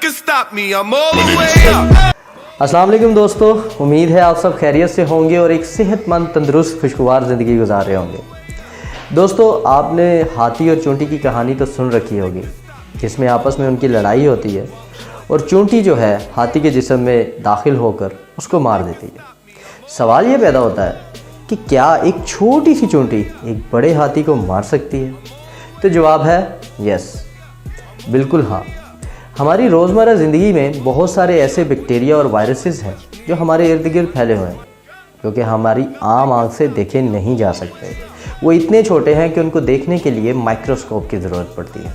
can stop me. I'm all the way up. अस्सलाम वालेकुम दोस्तों, उम्मीद है आप सब खैरियत से होंगे और एक सेहतमंद, तंदुरुस्त, खुशगवार ज़िंदगी गुजार रहे होंगे। दोस्तों, आपने हाथी और चूंटी की कहानी तो सुन रखी होगी, जिसमें आपस में उनकी लड़ाई होती है और चूंटी जो है हाथी के जिस्म में दाखिल होकर उसको मार देती है। सवाल ये पैदा होता है कि क्या एक छोटी सी चूंटी एक बड़े हाथी को मार सकती है? तो जवाब है यस, बिल्कुल हाँ। हमारी रोज़मर्रा ज़िंदगी में बहुत सारे ऐसे बैक्टीरिया और वायरसेस हैं जो हमारे इर्द गिर्द फैले हुए हैं, क्योंकि हमारी आम आँख से देखे नहीं जा सकते। वो इतने छोटे हैं कि उनको देखने के लिए माइक्रोस्कोप की ज़रूरत पड़ती है,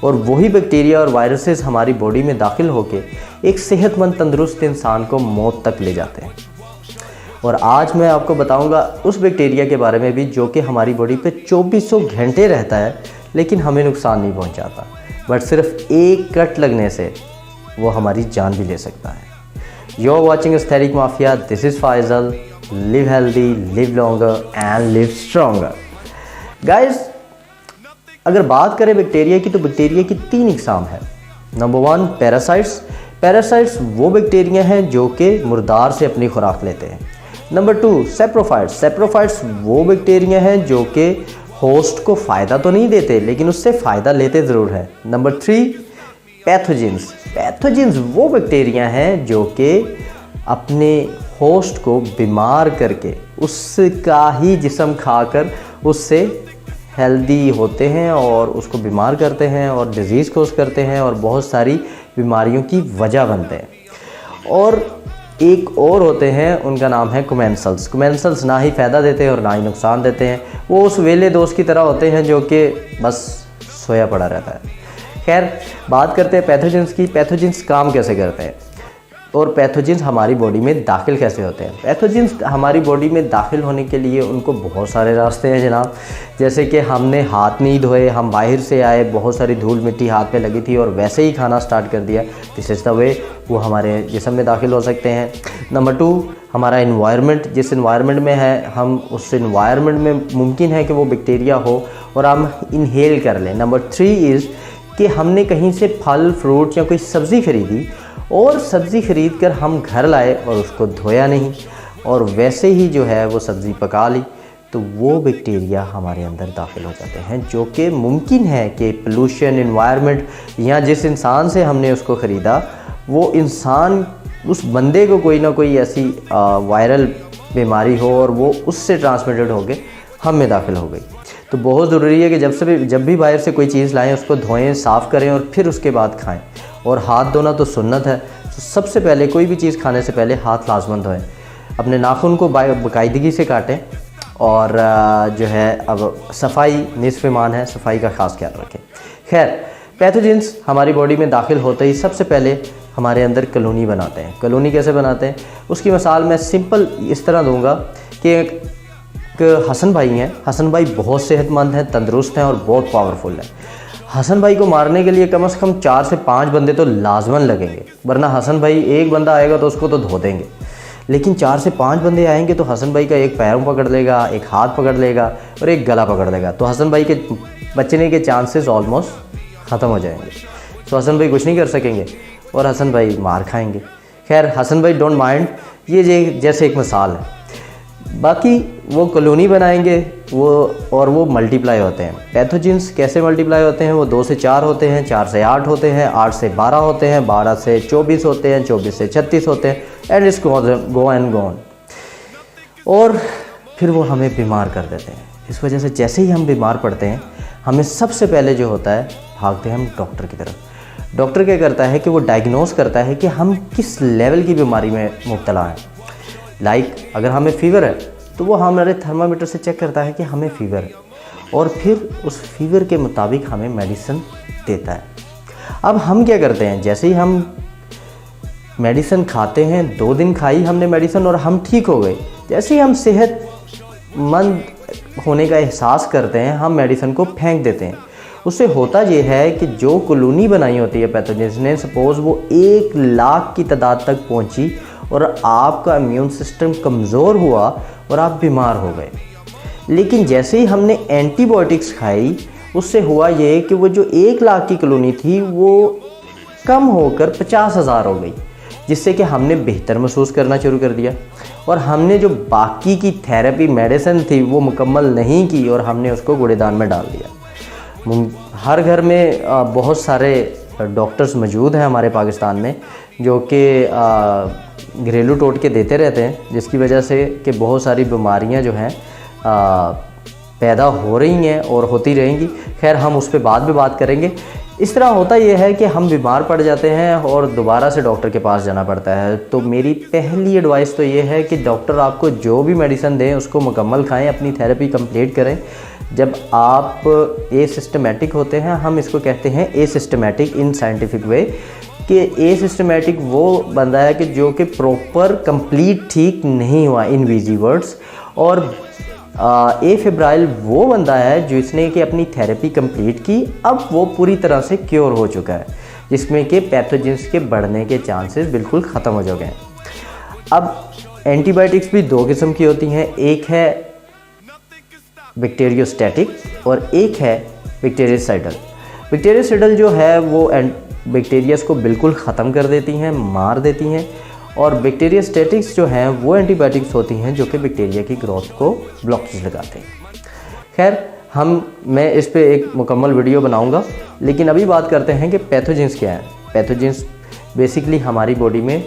और वही बैक्टीरिया और वायरसेस हमारी बॉडी में दाखिल होकर एक सेहतमंद, तंदुरुस्त इंसान को मौत तक ले जाते हैं। और आज मैं आपको बताऊंगा उस बैक्टीरिया के बारे में भी जो कि हमारी बॉडी पे 2400 घंटे रहता है, लेकिन हमें नुकसान नहीं पहुंचाता, बट सिर्फ एक कट लगने से वो हमारी जान भी ले सकता है। You are watching aesthetic mafia, this is Faizal. Live healthy, live longer and live stronger. Guys, अगर बात करें बैक्टीरिया की, तो बैक्टीरिया की 3 इकसाम है। Number 1 parasites. पैरासाइट्स वो बैक्टीरिया हैं जो कि मुर्दार से अपनी खुराक लेते हैं। Number 2 saprophytes. सेप्रोफाइट्स वो बैक्टीरिया हैं जो कि होस्ट को फ़ायदा तो नहीं देते, लेकिन उससे फ़ायदा लेते ज़रूर हैं। Number 3 pathogens. पैथोजेंस वो बैक्टीरिया हैं जो कि अपने होस्ट को बीमार करके उसका ही जिस्म खाकर उससे हेल्दी होते हैं और उसको बीमार करते हैं और डिज़ीज़ कोज करते हैं और बहुत सारी बीमारियों की वजह बनते हैं। और एक और होते हैं, उनका नाम है कोमेंसल्स। कोमेंसल्स ना ही फ़ायदा देते हैं और ना ही नुकसान देते हैं। वो उस वेले दोस्त की तरह होते हैं जो कि बस सोया पड़ा रहता है। खैर, बात करते हैं पैथोजेंस की। पैथोजेंस काम कैसे करते हैं और पैथोजेंस हमारी बॉडी में दाखिल कैसे होते हैं? पैथोजेंस हमारी बॉडी में दाखिल होने के लिए उनको बहुत सारे रास्ते हैं जनाब। जैसे कि हमने हाथ नहीं धोए, हम बाहर से आए, बहुत सारी धूल मिट्टी हाथ पे लगी थी और वैसे ही खाना स्टार्ट कर दिया, दिस इज़ द वे वो हमारे जिस्म में दाखिल हो सकते हैं। नंबर 2 हमारा इन्वायरमेंट। जिस इन्वायरमेंट में है हम, उस इन्वायरमेंट में मुमकिन है कि वो बैक्टीरिया हो और हम इनहेल कर लें। नंबर 3 इज़ कि हमने कहीं से फल, फ्रूट या कोई सब्ज़ी ख़रीदी और सब्ज़ी ख़रीद कर हम घर लाए और उसको धोया नहीं और वैसे ही जो है वो सब्ज़ी पका ली, तो वो बैक्टीरिया हमारे अंदर दाखिल हो जाते हैं, जो कि मुमकिन है कि पोल्यूशन, इन्वायरमेंट या जिस इंसान से हमने उसको ख़रीदा वो इंसान, उस बंदे को कोई ना कोई ऐसी वायरल बीमारी हो और वो उससे ट्रांसमिटेड होकर हम में दाखिल हो गई। तो बहुत ज़रूरी है कि जब भी बाहर से कोई चीज़ लाएं उसको धोएं, साफ़ करें और फिर उसके बाद खाएं। और हाथ धोना तो सुन्नत है, तो सबसे पहले कोई भी चीज़ खाने से पहले हाथ लाजमन धोएं। अपने नाखून को बाकायदगी से काटें और जो है अब सफाई निस्फ़ ईमान है, सफाई का ख़ास ख्याल रखें। खैर, पैथोजेंस हमारी बॉडी में दाखिल होते ही सबसे पहले हमारे अंदर कॉलोनी बनाते हैं। कॉलोनी कैसे बनाते हैं उसकी मिसाल मैं सिंपल इस तरह दूंगा कि एक हसन भाई हैं। हसन भाई बहुत सेहतमंद हैं, तंदुरुस्त हैं और बहुत पावरफुल हैं। हसन भाई को मारने के लिए कम से कम 4 से 5 बंदे तो लाजमन लगेंगे, वरना हसन भाई एक बंदा आएगा तो उसको तो धो देंगे, लेकिन 4 से 5 बंदे आएंगे तो हसन भाई का एक पैर पकड़ लेगा, एक हाथ पकड़ लेगा और एक गला पकड़ लेगा, तो हसन भाई के बचने के चांसेस ऑलमोस्ट ख़त्म हो जाएंगे। तो हसन भाई कुछ नहीं कर सकेंगे और हसन भाई मार खाएंगे। खैर, हसन भाई डोंट माइंड, ये जैसे एक मिसाल है। बाकी वो कॉलोनी बनाएंगे वो मल्टीप्लाई होते हैं। पैथोजेंस कैसे मल्टीप्लाई होते हैं? वो 2 से 4 होते हैं, 4 से 8 होते हैं, 8 से 12 होते हैं, 12 से 24 होते हैं, 24 से 36 होते हैं, and it's go and go on. और फिर वो हमें बीमार कर देते हैं। इस वजह से जैसे ही हम बीमार पड़ते हैं, हमें सबसे पहले जो होता है, भागते हैं हम डॉक्टर की तरफ। डॉक्टर क्या करता है कि वो डायग्नोस करता है कि हम किस लेवल की बीमारी में मुब्तला हैं। अगर हमें फ़ीवर है तो वो हमारे थर्मामीटर से चेक करता है कि हमें फ़ीवर है और फिर उस फीवर के मुताबिक हमें मेडिसिन देता है। अब हम क्या करते हैं, जैसे ही हम मेडिसिन खाते हैं, 2 दिन खाई हमने मेडिसिन और हम ठीक हो गए, जैसे ही हम सेहतमंद होने का एहसास करते हैं, हम मेडिसिन को फेंक देते हैं। उससे होता ये है कि जो कॉलोनी बनाई होती है पैथोजेंस ने, सपोज़ वो 1 लाख की तादाद तक पहुंची और आपका इम्यून सिस्टम कमज़ोर हुआ और आप बीमार हो गए। लेकिन जैसे ही हमने एंटीबायोटिक्स खाई, उससे हुआ ये कि वो जो 1 लाख की कॉलोनी थी वो कम होकर 50,000 हो गई, जिससे कि हमने बेहतर महसूस करना शुरू कर दिया। और हमने जो बाकी की थेरेपी मेडिसिन थी वो मुकम्मल नहीं की और हमने उसको कूड़ेदान में डाल दिया। हर घर में बहुत सारे डॉक्टर्स मौजूद हैं हमारे पाकिस्तान में, जो कि घरेलू टोटके देते रहते हैं, जिसकी वजह से कि बहुत सारी बीमारियां जो हैं पैदा हो रही हैं और होती रहेंगी। खैर, हम उस पर बाद में बात करेंगे। इस तरह होता यह है कि हम बीमार पड़ जाते हैं और दोबारा से डॉक्टर के पास जाना पड़ता है। तो मेरी पहली एडवाइस तो ये है कि डॉक्टर आपको जो भी मेडिसिन दें उसको मुकम्मल खाएं, अपनी थेरेपी कंप्लीट करें। जब आप एसिस्टमेटिक होते हैं, हम इसको कहते हैं एसिस्टमेटिक इन साइंटिफिक वे, कि एसिस्टमेटिक वो बंदा है कि जो कि प्रॉपर कंप्लीट ठीक नहीं हुआ इन वीजी वर्ड्स, और एफेब्राइल वो बंदा है जिसने कि अपनी थेरेपी कंप्लीट की, अब वो पूरी तरह से क्योर हो चुका है, जिसमें कि पैथोजेंस के बढ़ने के चांसेस बिल्कुल ख़त्म हो चुके हैं। अब एंटीबायोटिक्स भी दो किस्म की होती हैं, एक है बैक्टीरियोस्टैटिक और एक है बैक्टीरियोसाइडल। बैक्टीरियोसाइडल जो है वो बैक्टीरियाज को बिल्कुल ख़त्म कर देती हैं, मार देती हैं, और बैक्टीरियोस्टैटिक्स जो हैं वो एंटीबायोटिक्स होती हैं जो कि बैक्टीरिया की ग्रोथ को ब्लॉकेज लगाते हैं। खैर, मैं इस पे एक मुकम्मल वीडियो बनाऊंगा, लेकिन अभी बात करते हैं कि पैथोजेंस क्या हैं। पैथोजेंस बेसिकली हमारी बॉडी में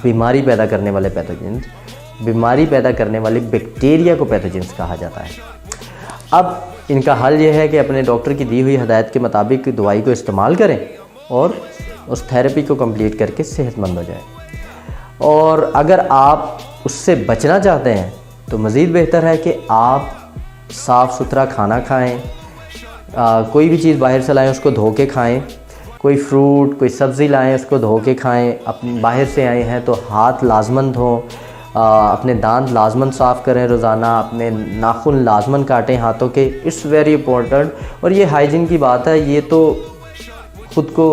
बीमारी पैदा करने वाले पैथोजेंस, बीमारी पैदा करने वाले बैक्टीरिया को पैथोजेंस कहा जाता है। अब इनका हल ये है कि अपने डॉक्टर की दी हुई हदायत के मुताबिक दवाई को इस्तेमाल करें और उस थेरेपी को कंप्लीट करके सेहतमंद हो जाए। और अगर आप उससे बचना चाहते हैं तो मज़ीद बेहतर है कि आप साफ़ सुथरा खाना खाएं, कोई भी चीज़ बाहर से लाएं उसको धो के खाएं, कोई फ्रूट कोई सब्ज़ी लाएं उसको धो के खाएं, अपने बाहर से आए हैं तो हाथ लाजमन धों, अपने दांत लाजमन साफ़ करें रोज़ाना, अपने नाखून लाजमन काटें हाथों के, इट्स वेरी इंपॉर्टेंट। और ये हाइजीन की बात है, ये तो ख़ुद को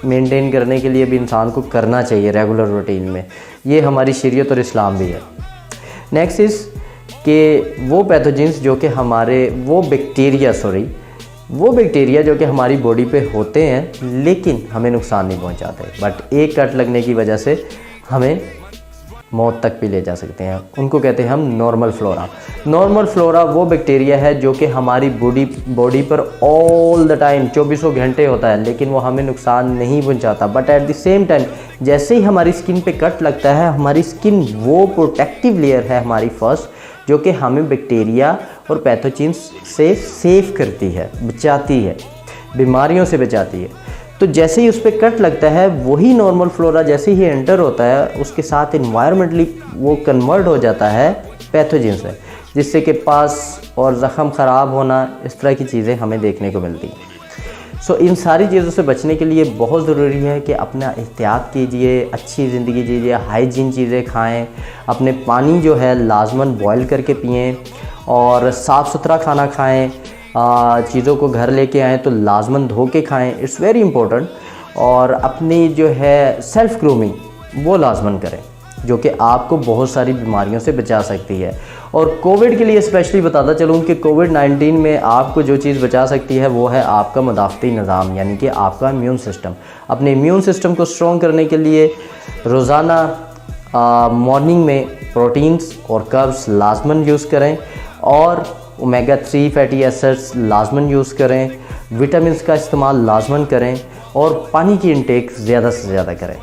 मेंटेन करने के लिए भी इंसान को करना चाहिए रेगुलर रूटीन में, ये हमारी शरीयत और इस्लाम भी है। नेक्स्ट इज़ कि वो पैथोजेंस जो कि वो बैक्टीरिया जो कि हमारी बॉडी पे होते हैं लेकिन हमें नुकसान नहीं पहुंचाते, बट एक कट लगने की वजह से हमें मौत तक भी ले जा सकते हैं, उनको कहते हैं हम नॉर्मल फ्लोरा। नॉर्मल फ्लोरा वो बैक्टीरिया है जो कि हमारी बॉडी पर ऑल द टाइम 24 घंटे होता है, लेकिन वो हमें नुकसान नहीं पहुंचाता। But at the same time जैसे ही हमारी स्किन पे कट लगता है, हमारी स्किन वो प्रोटेक्टिव लेयर है हमारी फर्स्ट, जो कि हमें बैक्टीरिया और पैथोजेंस से सेफ करती है, बचाती है, बीमारियों से बचाती है। तो जैसे ही उस पर कट लगता है, वही नॉर्मल फ्लोरा जैसे ही एंटर होता है, उसके साथ इन्वायरमेंटली वो कन्वर्ट हो जाता है पैथोजेंस में, जिससे कि पास और ज़ख़म ख़राब होना, इस तरह की चीज़ें हमें देखने को मिलती हैं। सो इन सारी चीज़ों से बचने के लिए बहुत ज़रूरी है कि अपना एहतियात कीजिए, अच्छी ज़िंदगी जीजिए, हाइजीन चीज़ें खाएँ, अपने पानी जो है लाजमन बॉयल करके पिएँ और साफ़ सुथरा खाना खाएँ, चीज़ों को घर लेके आएँ तो लाजमन धो के खाएँ, इट्स वेरी इंपॉर्टेंट। और अपनी जो है सेल्फ़ ग्रूमिंग वो लाजमन करें, जो कि आपको बहुत सारी बीमारियों से बचा सकती है। और कोविड के लिए स्पेशली बताता चलूँ कि कोविड-19 में आपको जो चीज़ बचा सकती है वो है आपका मुदाफ़ती निज़ाम, यानी कि आपका इम्यून सिस्टम। अपने इम्यून सिस्टम को स्ट्रॉन्ग करने के लिए रोज़ाना मॉर्निंग में प्रोटीन्स और कर्ब्स लाजमन यूज़ करें, और ओमेगा 3 फैटी एसिड्स लाजमन यूज़ करें, विटामिन्स का इस्तेमाल लाजमन करें, और पानी की इंटेक ज़्यादा से ज़्यादा करें।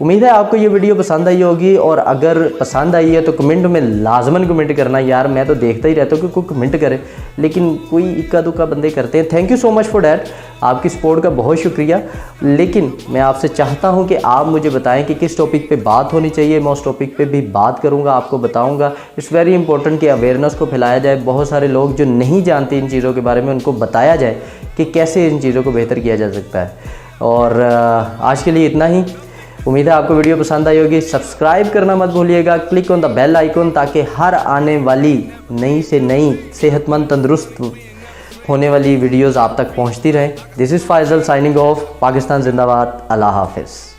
उम्मीद है आपको ये वीडियो पसंद आई होगी, और अगर पसंद आई है तो कमेंट में लाजमन कमेंट करना। यार मैं तो देखता ही रहता हूँ कि कोई कमेंट करे, लेकिन कोई इक्का दुक्का बंदे करते हैं। Thank you so much for that, आपकी सपोर्ट का बहुत शुक्रिया। लेकिन मैं आपसे चाहता हूँ कि आप मुझे बताएं कि किस टॉपिक पे बात होनी चाहिए, मैं उस टॉपिक पे भी बात करूँगा, आपको बताऊँगा। इट्स वेरी इंपॉर्टेंट कि अवेयरनेस को फैलाया जाए, बहुत सारे लोग जो नहीं जानते इन चीज़ों के बारे में उनको बताया जाए कि कैसे इन चीज़ों को बेहतर किया जा सकता है। और आज के लिए इतना ही। उम्मीद है आपको वीडियो पसंद आई होगी। सब्सक्राइब करना मत भूलिएगा, click on the bell icon, ताकि हर आने वाली नई से नई सेहतमंद तंदुरुस्त होने वाली वीडियोस आप तक पहुंचती रहें। This is Faizal signing off. Pakistan जिंदाबाद। अल्लाह हाफिज़।